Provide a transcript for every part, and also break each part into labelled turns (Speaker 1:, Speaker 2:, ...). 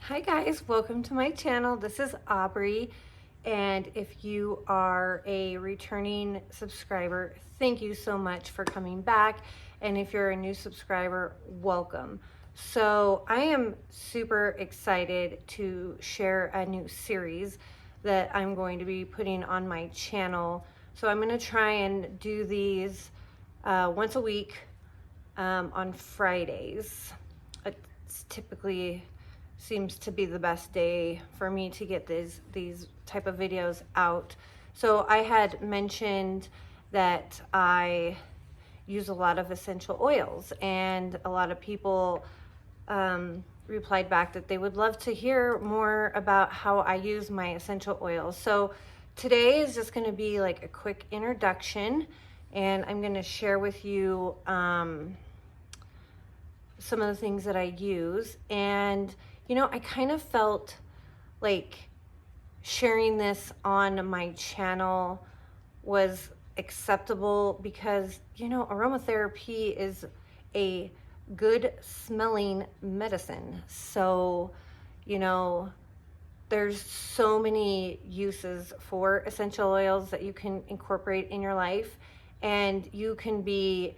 Speaker 1: Hi guys, welcome to my channel. This is Aubrey, and if you are a returning subscriber, thank you so much for coming back, and if you're a new subscriber, welcome. So I am super excited to share a new series that I'm going to be putting on my channel. So I'm going to try and do these once a week on Fridays. It's typically seems to be the best day for me to get these type of videos out. So I had mentioned that I use a lot of essential oils, and a lot of people replied back that they would love to hear more about how I use my essential oils. So today is just going to be like a quick introduction, and I'm going to share with you some of the things that I use. And you know, I kind of felt like sharing this on my channel was acceptable because, you know, aromatherapy is a good smelling medicine. So, you know, there's so many uses for essential oils that you can incorporate in your life, and you can be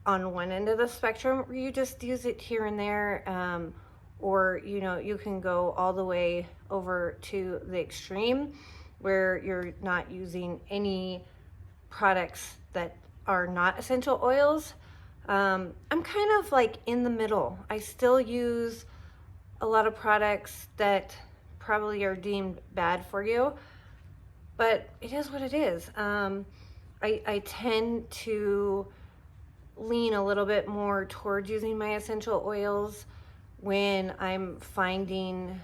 Speaker 1: on one end of the spectrum where you just use it here and there, or you know, you can go all the way over to the extreme where you're not using any products that are not essential oils. I'm kind of like in the middle. I still use a lot of products that probably are deemed bad for you, but it is what it is. I tend to lean a little bit more towards using my essential oils when I'm finding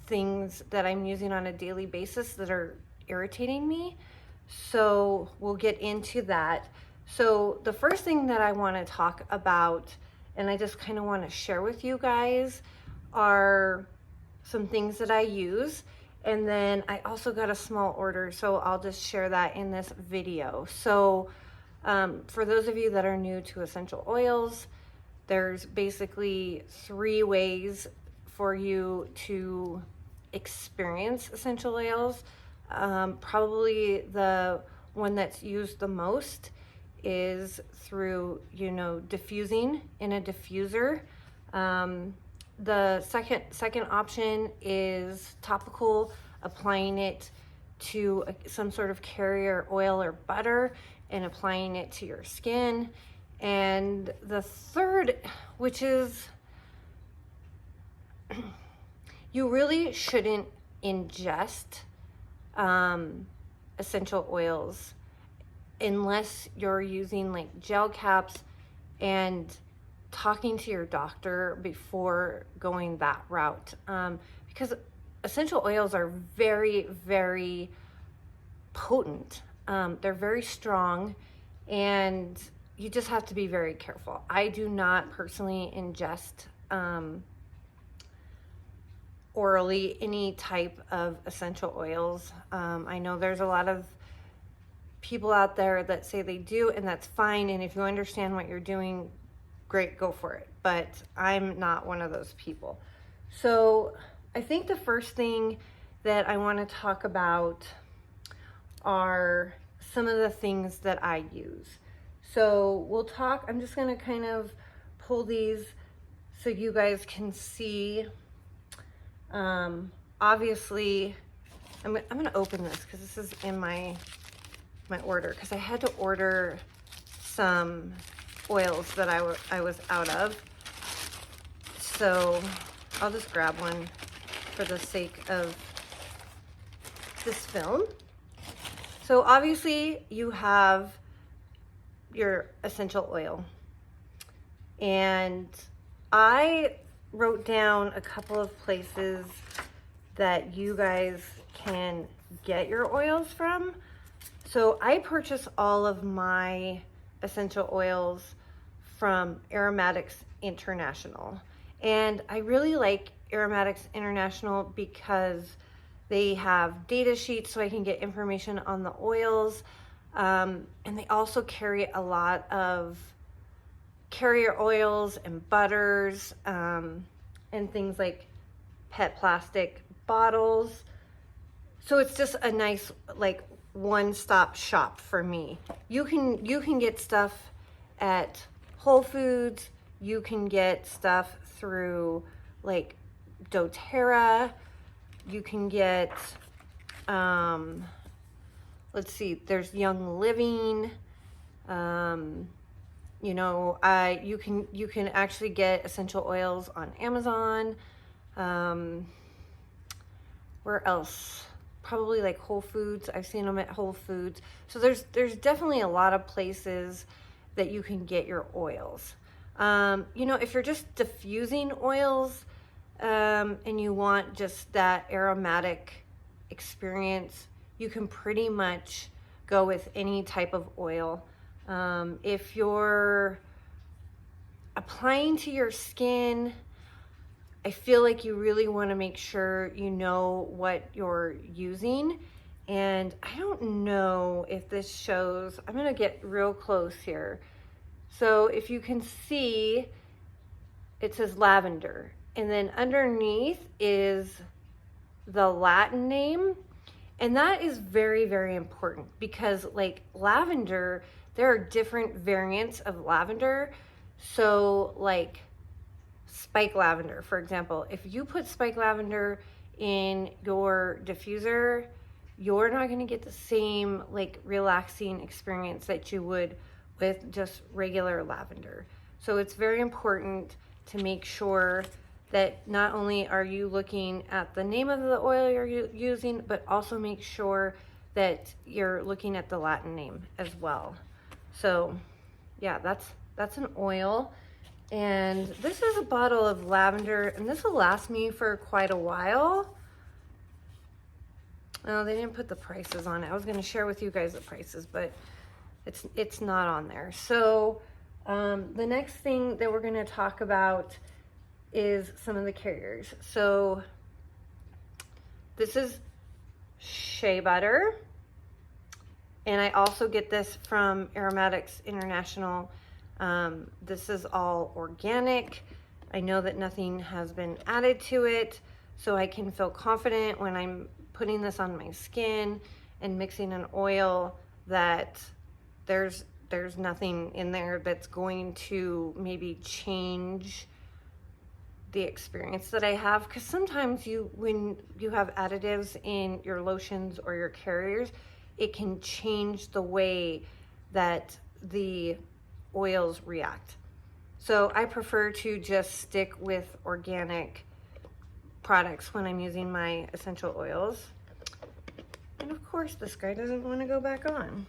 Speaker 1: things that I'm using on a daily basis that are irritating me. So we'll get into that. So the first thing that I want to talk about, and I just kind of want to share with you guys, are some things that I use. And then I also got a small order, so I'll just share that in this video. So for those of you that are new to essential oils, there's basically 3 ways for you to experience essential oils. Probably the one that's used the most is through, you know, diffusing in a diffuser. The second option is topical, applying it to some sort of carrier oil or butter and applying it to your skin. And the third, which is, you really shouldn't ingest essential oils unless you're using like gel caps and talking to your doctor before going that route, because essential oils are very, very potent. They're very strong, and you just have to be very careful. I do not personally ingest orally any type of essential oils. I know there's a lot of people out there that say they do, and that's fine. And if you understand what you're doing, great, go for it. But I'm not one of those people. So I think the first thing that I want to talk about are some of the things that I use. So we'll talk, I'm just gonna kind of pull these so you guys can see. Obviously, I'm gonna open this because this is in my order, because I had to order some oils that I was out of. So I'll just grab one for the sake of this film. So obviously you have your essential oil, and I wrote down a couple of places that you guys can get your oils from. So I purchase all of my essential oils from Aromatics International, and I really like Aromatics International because they have data sheets so I can get information on the oils, and they also carry a lot of carrier oils and butters, and things like PET plastic bottles. So it's just a nice like one-stop shop for me. You can get stuff at Whole Foods. You can get stuff through like doTERRA. You can get let's see, there's Young Living. You know, you can actually get essential oils on Amazon. Where else? Probably like Whole Foods. I've seen them at Whole Foods. So there's definitely a lot of places that you can get your oils. You know, if you're just diffusing oils and you want just that aromatic experience, you can pretty much go with any type of oil. If you're applying to your skin, I feel like you really want to make sure you know what you're using. And I don't know if this shows, I'm going to get real close here. So if you can see, it says lavender. And then underneath is the Latin name. And that is very, very important because like lavender, there are different variants of lavender. So like spike lavender, for example, if you put spike lavender in your diffuser, you're not going to get the same like relaxing experience that you would with just regular lavender. So it's very important to make sure that not only are you looking at the name of the oil you're using, but also make sure that you're looking at the Latin name as well. So yeah, that's an oil. And this is a bottle of lavender, and this will last me for quite a while. Oh, they didn't put the prices on it. I was going to share with you guys the prices, but it's not on there. So the next thing that we're going to talk about is some of the carriers. So this is shea butter, and I also get this from Aromatics International. This is all organic. I know that nothing has been added to it, so I can feel confident when I'm putting this on my skin and mixing an oil that there's nothing in there that's going to maybe change the experience that I have. Because sometimes when you have additives in your lotions or your carriers, it can change the way that the oils react. So I prefer to just stick with organic products when I'm using my essential oils. And of course this guy doesn't want to go back on.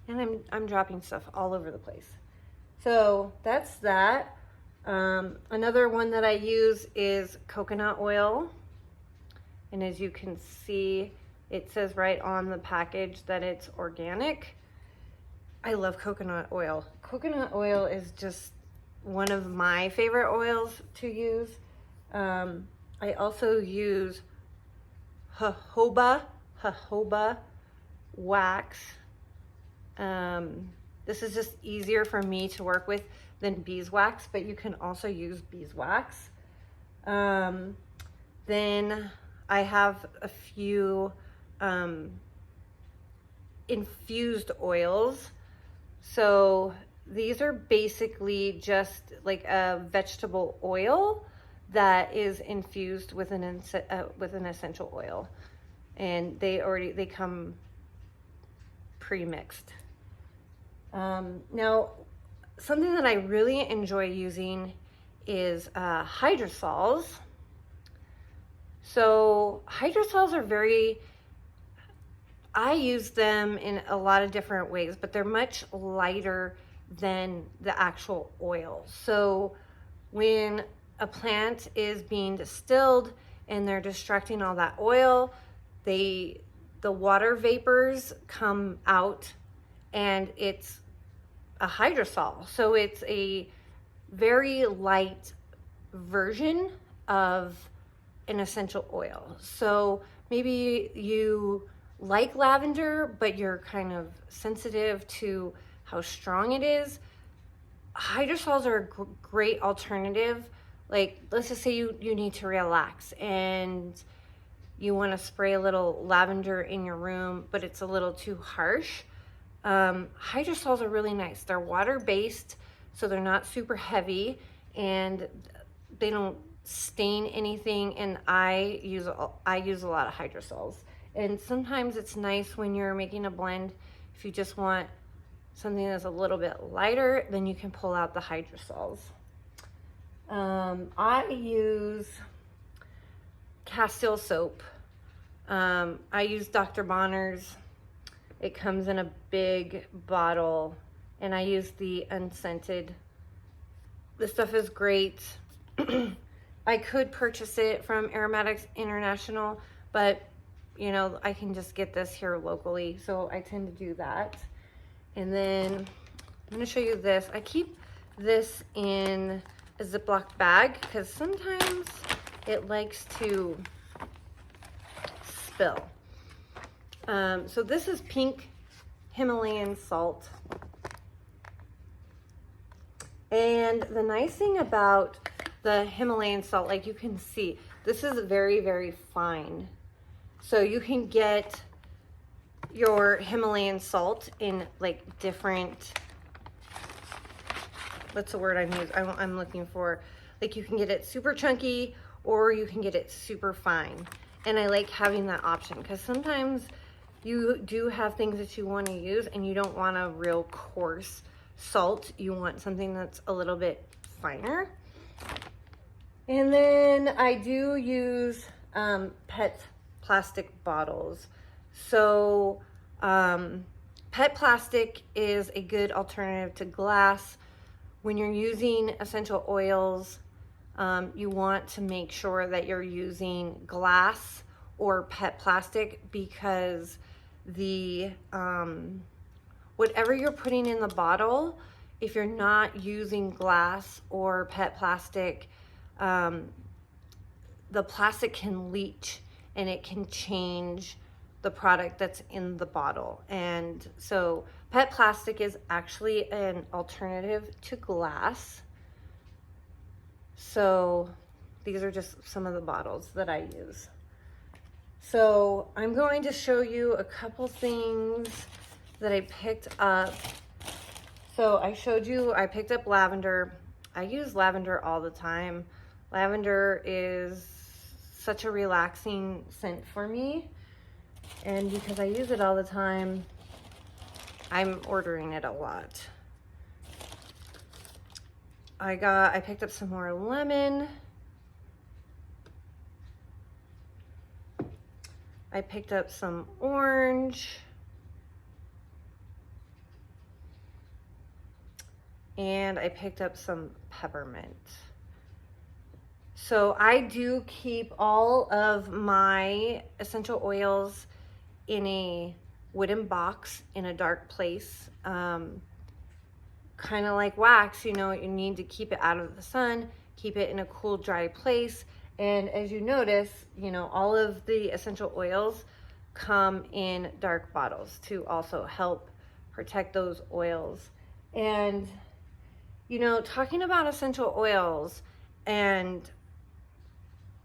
Speaker 1: And I'm dropping stuff all over the place. So that's that. Another one that I use is coconut oil. And as you can see, it says right on the package that it's organic. I love coconut oil. Coconut oil is just one of my favorite oils to use. I also use jojoba wax. This is just easier for me to work with than beeswax, but you can also use beeswax. Then I have a few infused oils. So these are basically just like a vegetable oil that is infused with an essential oil, and they come pre-mixed. Now, something that I really enjoy using is hydrosols. So hydrosols are I use them in a lot of different ways, but they're much lighter than the actual oil. So when a plant is being distilled and they're extracting all that oil, the water vapors come out and it's a hydrosol. So it's a very light version of an essential oil. So maybe you like lavender, but you're kind of sensitive to how strong it is. Hydrosols are a great alternative like, let's just say you need to relax and you want to spray a little lavender in your room, but it's a little too harsh. Hydrosols are really nice. They're water-based, so they're not super heavy, and they don't stain anything, and I use a lot of hydrosols. And sometimes it's nice when you're making a blend, if you just want something that's a little bit lighter, then you can pull out the hydrosols. I use Castile soap. I use Dr. Bonner's. It comes in a big bottle, and I use the unscented. This stuff is great. I could purchase it from Aromatics International, but you know, I can just get this here locally, so I tend to do that. And then I'm gonna show you this. I keep this in a Ziploc bag because sometimes it likes to spill. So this is pink Himalayan salt. And the nice thing about the Himalayan salt, like you can see, this is very, very fine. So you can get your Himalayan salt in like different, what's the word I'm looking for? Like you can get it super chunky or you can get it super fine. And I like having that option because sometimes you do have things that you want to use and you don't want a real coarse salt. You want something that's a little bit finer. And then I do use PET plastic bottles. So PET plastic is a good alternative to glass. When you're using essential oils, you want to make sure that you're using glass or PET plastic because the whatever you're putting in the bottle, if you're not using glass or PET plastic, the plastic can leach and it can change the product that's in the bottle. And so PET plastic is actually an alternative to glass. So these are just some of the bottles that I use. So I'm going to show you a couple things that I picked up. So I showed you, I picked up lavender. I use lavender all the time. Lavender is such a relaxing scent for me. And because I use it all the time, I'm ordering it a lot. I picked up some more lemon. I picked up some orange. And I picked up some peppermint. So I do keep all of my essential oils in a wooden box in a dark place. Kind of like wax, you know, you need to keep it out of the sun, keep it in a cool, dry place. And as you notice, you know, all of the essential oils come in dark bottles to also help protect those oils. And, you know, talking about essential oils and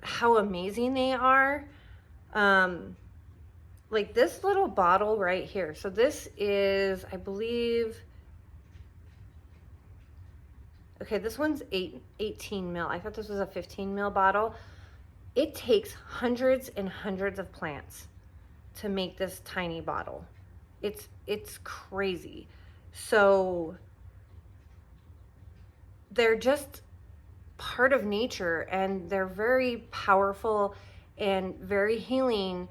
Speaker 1: how amazing they are, like this little bottle right here. So this is, I believe, okay, this one's 18 mil. I thought this was a 15 mil bottle. It takes hundreds and hundreds of plants to make this tiny bottle. It's crazy. So they're just part of nature and they're very powerful and very healing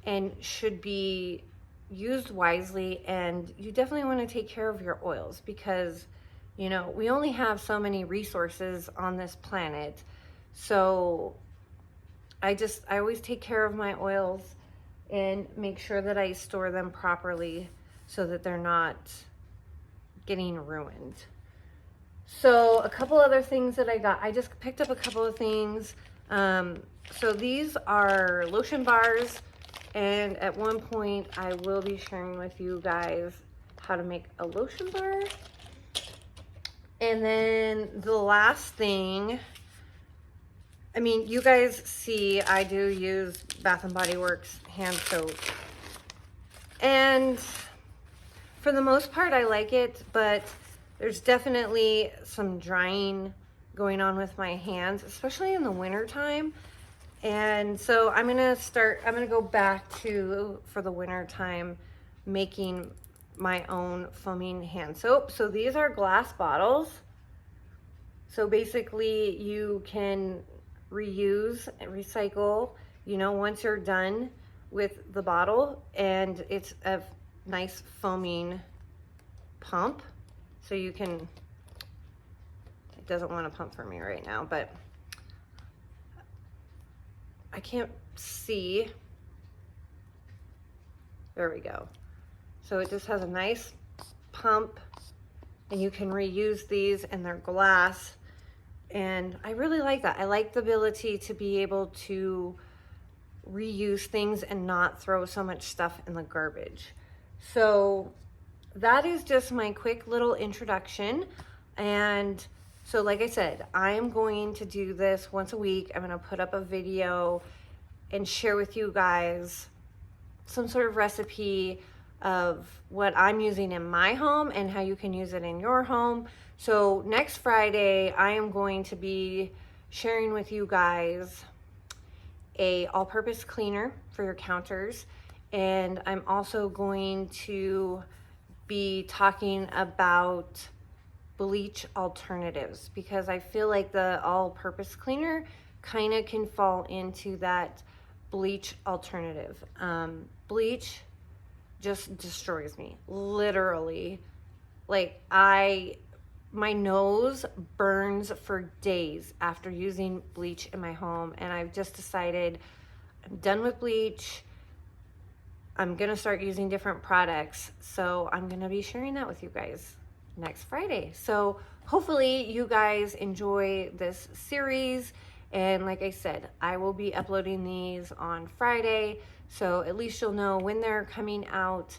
Speaker 1: and should be used wisely. And you definitely want to take care of your oils because, you know, we only have so many resources on this planet. So I always take care of my oils and make sure that I store them properly so that they're not getting ruined. So a couple other things that I got, I just picked up a couple of things. So these are lotion bars, and at one point I will be sharing with you guys how to make a lotion bar. And then the last thing I mean, you guys see I do use Bath and Body Works hand soap. And for the most part, I like it, but there's definitely some drying going on with my hands, especially in the winter time. And so I'm gonna go back to, for the winter time, making my own foaming hand soap. So these are glass bottles. So basically you can reuse and recycle, you know, once you're done with the bottle, and it's a nice foaming pump. So you can, it doesn't want to pump for me right now, but I can't see. There we go. So it just has a nice pump, and you can reuse these, and they're glass. And I really like that. I like the ability to be able to reuse things and not throw so much stuff in the garbage. So that is just my quick little introduction. And so like I said, I am going to do this once a week. I'm going to put up a video and share with you guys some sort of recipe of what I'm using in my home and how you can use it in your home. So next Friday, I am going to be sharing with you guys a all-purpose cleaner for your counters. And I'm also going to be talking about bleach alternatives, because I feel like the all-purpose cleaner kind of can fall into that bleach alternative. Bleach just destroys me, literally. Like, my nose burns for days after using bleach in my home, and I've just decided I'm done with bleach. I'm gonna start using different products, so I'm gonna be sharing that with you guys next Friday. So hopefully you guys enjoy this series, and like I said, I will be uploading these on Friday, so at least you'll know when they're coming out.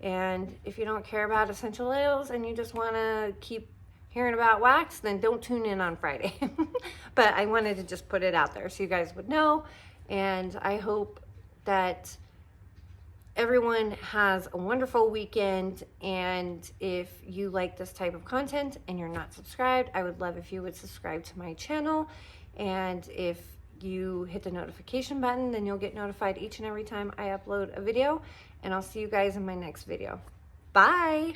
Speaker 1: And if you don't care about essential oils and you just want to keep hearing about wax, then don't tune in on Friday. But I wanted to just put it out there so you guys would know, and I hope that everyone has a wonderful weekend. And if you like this type of content and you're not subscribed, I would love if you would subscribe to my channel. And if you hit the notification button, then you'll get notified each and every time I upload a video. And I'll see you guys in my next video. Bye.